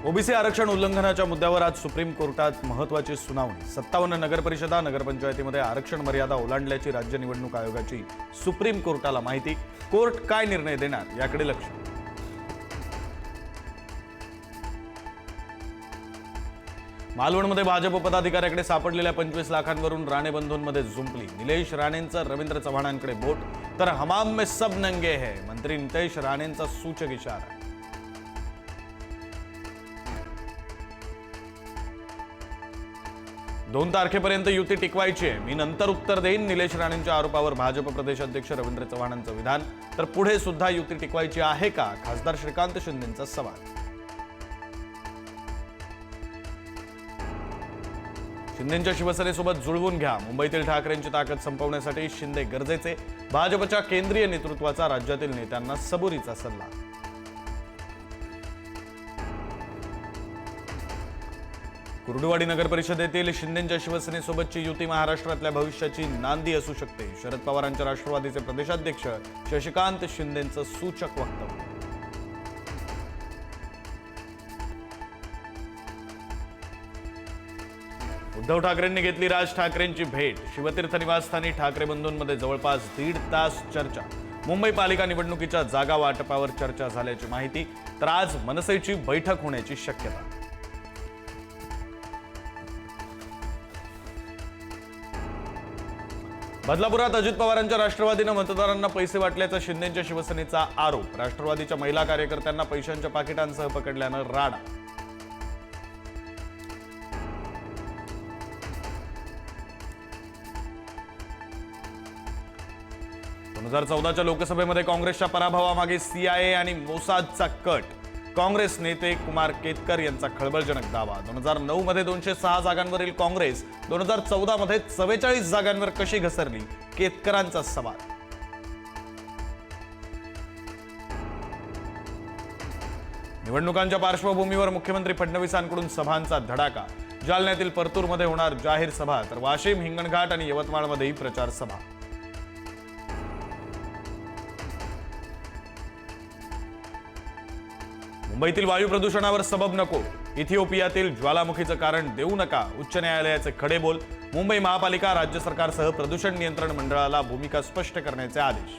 OBC आरक्षण उल्लंघनाच्या मुद्द्यावर आज सुप्रीम कोर्टात महत्त्वाची सुनावणी। 57 नगरपरिषदा नगरपंचायतीमध्ये आरक्षण मर्यादा ओलांडल्याची राज्य निवडणूक आयोगाची सुप्रीम कोर्टाला माहिती। कोर्ट काय निर्णय देणार याकडे लक्ष। मालवणमध्ये भाजप पदाधिकाऱ्याकडे सापडलेल्या 25 लाखांवरून राणे बंधूंमध्ये जुंपली। निलेश राणेंचं रवींद्र चव्हाणांकडे बोट, तर हमाम में सब नंगे है मंत्री नितेश राणेंचा सूचक इशारा। 2 तारखेपर्यंत युती टिकवायची आहे, मी नंतर उत्तर देईन। निलेश राणेंच्या आरोपावर भाजप प्रदेशाध्यक्ष रवींद्र चव्हाणांचं विधान। तर पुढे सुद्धा युती टिकवायची आहे का, खासदार श्रीकांत शिंदेंचा सवाल। शिंदेंच्या शिवसेनेसोबत जुळवून घ्या, मुंबईतील ठाकरेंची ताकद संपवण्यासाठी शिंदे गरजेचे। भाजपच्या केंद्रीय नेतृत्वाचा राज्यातील नेत्यांना सबुरीचा सल्ला। कुर्डुवाडी नगर परिषदेतील शिंदेंच्या शिवसेनेसोबतची युती महाराष्ट्रातल्या भविष्याची नांदी असू शकते। शरद पवारांच्या राष्ट्रवादीचे प्रदेशाध्यक्ष शशिकांत शिंदेंचं सूचक वक्तव्य। उद्धव ठाकरेंनी घेतली राज ठाकरेंची भेट। शिवतीर्थ निवासस्थानी ठाकरे बंधूंमध्ये जवळपास 1.5 तास चर्चा। मुंबई पालिका निवडणुकीच्या जागा वाटपावर चर्चा झाल्याची माहिती। तर आज मनसेची बैठक होण्याची शक्यता। बदलापुरात अजित पवारांच्या राष्ट्रवादीनं मतदारांना पैसे वाटल्याचा शिंदेंच्या शिवसेनेचा आरोप। राष्ट्रवादीच्या महिला कार्यकर्त्यांना पैशांच्या पाकिटांसह पकडल्यानं राडा। दोन 2014च्या लोकसभेमध्ये काँग्रेसच्या पराभवामागे सीआयए आणि मोसादचा कट। काँग्रेस नेते कुमार केतकर यांचा खळबळजनक दावा। 2009 मध्ये 206 जागांवरील काँग्रेस 2014 मध्ये 44 जागांवर कशी घसरली, केतकरांचा सवाल। निवडणुकांच्या पार्श्वभूमीवर मुख्यमंत्री फडणवीसांकडून सभांचा धडाका। जालन्यातील परतूरमध्ये होणार जाहीर सभा, तर वाशिम, हिंगणघाट आणि यवतमाळमध्येही प्रचार सभा। मुंबईतील वायू प्रदूषणावर सबब नको, इथिओपियातील ज्वालामुखीचं कारण देऊ नका, उच्च न्यायालयाचे खडे बोल। मुंबई महापालिका, राज्य सरकारसह प्रदूषण नियंत्रण मंडळाला भूमिका स्पष्ट करण्याचे आदेश।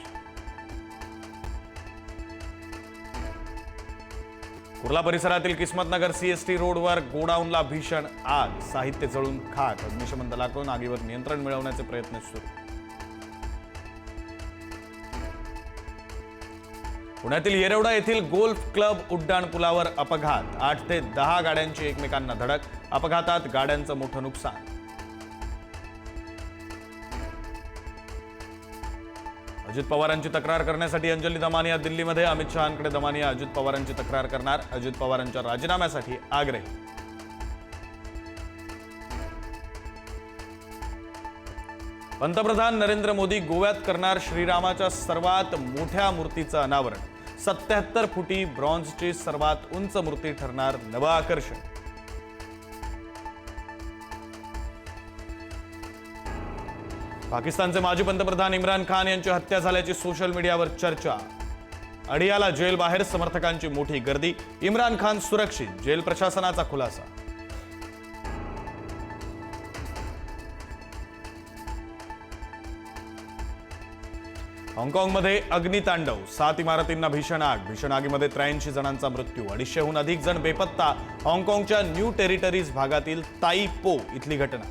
कुर्ला परिसरातील किस्मतनगर सीएसटी रोडवर गोडाऊनला भीषण आग, साहित्य जळून खाक। अग्निशमन दलाकडून आगीवर नियंत्रण मिळवण्याचे प्रयत्न सुरू। पुण्यातील येरवडा येथील गोल्फ क्लब उड्डाणपुलावर अपघात। 8 ते 10 गाड्यांची एकमेकांना धडक। अपघातात गाड्यांचं मोठं नुकसान। अजित पवारांची तक्रार करण्यासाठी अंजली दमानिया दिल्लीमध्ये। अमित शहांकडे दमानिया अजित पवारांची तक्रार करणार। अजित पवारांच्या राजीनाम्यासाठी आग्रही। पंतप्रधान नरेंद्र मोदी गोव्यात करणार श्रीरामाच्या सर्वात मोठ्या मूर्तीचं अनावरण। 77 फुटी ब्रॉन्झची सर्वात उंच मूर्ती ठरणार नवं आकर्षण। पाकिस्तानचे माजी पंतप्रधान इम्रान खान यांची हत्या झाल्याची सोशल मीडियावर चर्चा। अडियाला जेल बाहेर समर्थकांची मोठी गर्दी। इम्रान खान सुरक्षित, जेल प्रशासनाचा खुलासा। हाँगकाँगमध्ये अग्नितांडव, 7 इमारतींना भीषण आग। भीषण आगीमध्ये 83 जणांचा मृत्यू, 250हून अधिक जण बेपत्ता। हाँगकाँगच्या न्यू टेरिटरीज भागातील ताई पो इथली घटना।